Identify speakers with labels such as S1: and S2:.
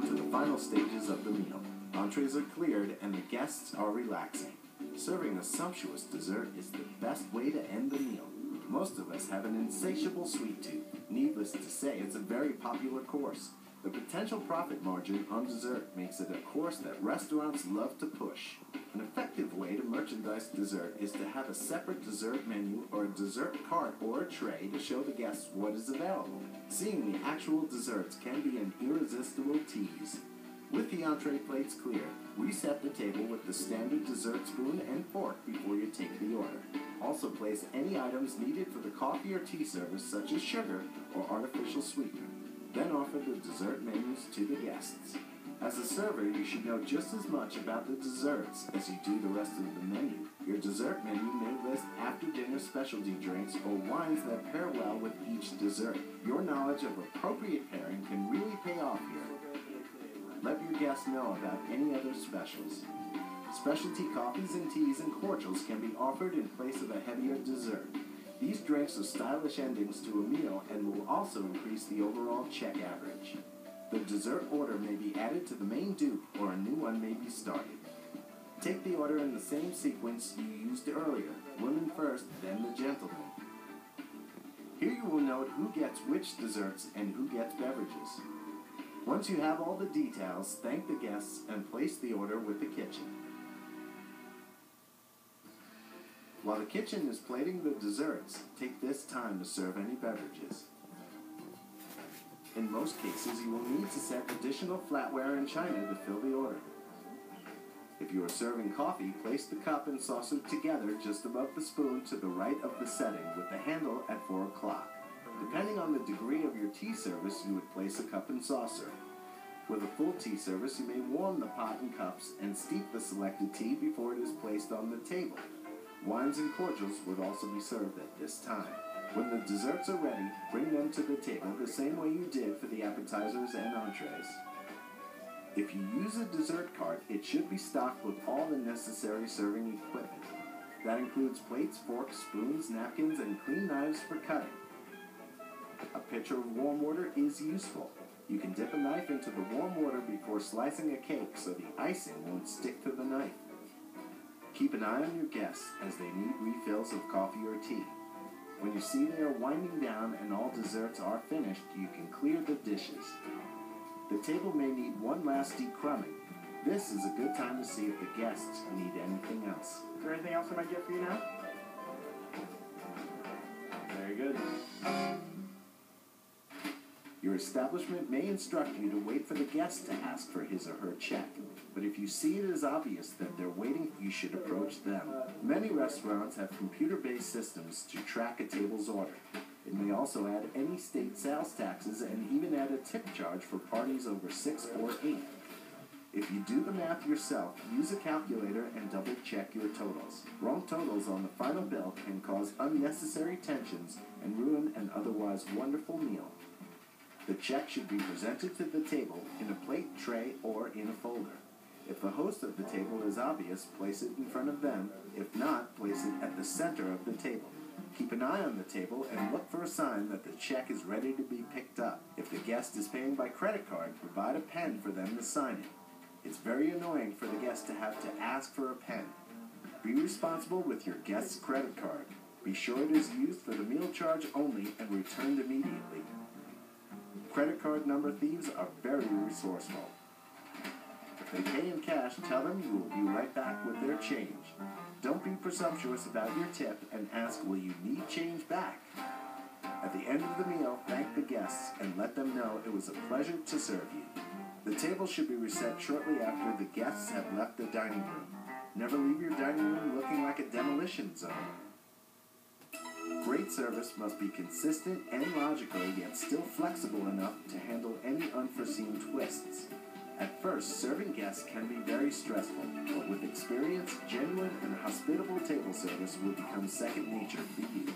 S1: down to the final stages of the meal. Entrees are cleared and the guests are relaxing. Serving a sumptuous dessert is the best way to end the meal. Most of us have an insatiable sweet tooth. Needless to say, it's a very popular course. The potential profit margin on dessert makes it a course that restaurants love to push. An effective way to merchandise dessert is to have a separate dessert menu or a dessert cart or a tray to show the guests what is available. Seeing the actual desserts can be an irresistible tease. With the entree plates clear, reset the table with the standard dessert spoon and fork before you take the order. Also place any items needed for the coffee or tea service such as sugar or artificial sweetener. Then offer the dessert menus to the guests. As a server, you should know just as much about the desserts as you do the rest of the menu. Your dessert menu may list after-dinner specialty drinks or wines that pair well with each dessert. Your knowledge of appropriate pairing can really pay off here. Let your guests know about any other specials. Specialty coffees and teas and cordials can be offered in place of a heavier dessert. These drinks are stylish endings to a meal and will also increase the overall check average. The dessert order may be added to the main dupe or a new one may be started. Take the order in the same sequence you used earlier. Women first, then the gentlemen. Here you will note who gets which desserts and who gets beverages. Once you have all the details, thank the guests and place the order with the kitchen. While the kitchen is plating the desserts, take this time to serve any beverages. In most cases, you will need to set additional flatware and china to fill the order. If you are serving coffee, place the cup and saucer together just above the spoon to the right of the setting with the handle at 4 o'clock. Depending on the degree of your tea service, you would place a cup and saucer. With a full tea service, you may warm the pot and cups and steep the selected tea before it is placed on the table. Wines and cordials would also be served at this time. When the desserts are ready, bring them to the table the same way you did for the appetizers and entrees. If you use a dessert cart, it should be stocked with all the necessary serving equipment. That includes plates, forks, spoons, napkins, and clean knives for cutting. A pitcher of warm water is useful. You can dip a knife into the warm water before slicing a cake so the icing won't stick to the knife. Keep an eye on your guests as they need refills of coffee or tea. When you see they are winding down and all desserts are finished, you can clear the dishes. The table may need one last decrumbing. This is a good time to see if the guests need anything else.
S2: Is there anything else I might get for you now? Very good.
S1: Your establishment may instruct you to wait for the guest to ask for his or her check, but if you see it as obvious that they're waiting, you should approach them. Many restaurants have computer-based systems to track a table's order. It may also add any state sales taxes and even add a tip charge for parties over 6 or 8. If you do the math yourself, use a calculator and double-check your totals. Wrong totals on the final bill can cause unnecessary tensions and ruin an otherwise wonderful meal. The check should be presented to the table in a plate, tray, or in a folder. If the host of the table is obvious, place it in front of them. If not, place it at the center of the table. Keep an eye on the table and look for a sign that the check is ready to be picked up. If the guest is paying by credit card, provide a pen for them to sign it. It's very annoying for the guest to have to ask for a pen. Be responsible with your guest's credit card. Be sure it is used for the meal charge only and returned immediately. Credit card number thieves are very resourceful. If they pay in cash, tell them you will be right back with their change. Don't be presumptuous about your tip and ask, will you need change back? At the end of the meal, thank the guests and let them know it was a pleasure to serve you. The table should be reset shortly after the guests have left the dining room. Never leave your dining room looking like a demolition zone. Great service must be consistent and logical, yet still flexible enough to handle any unforeseen twists. At first, serving guests can be very stressful, but with experience, genuine and hospitable table service will become second nature for you.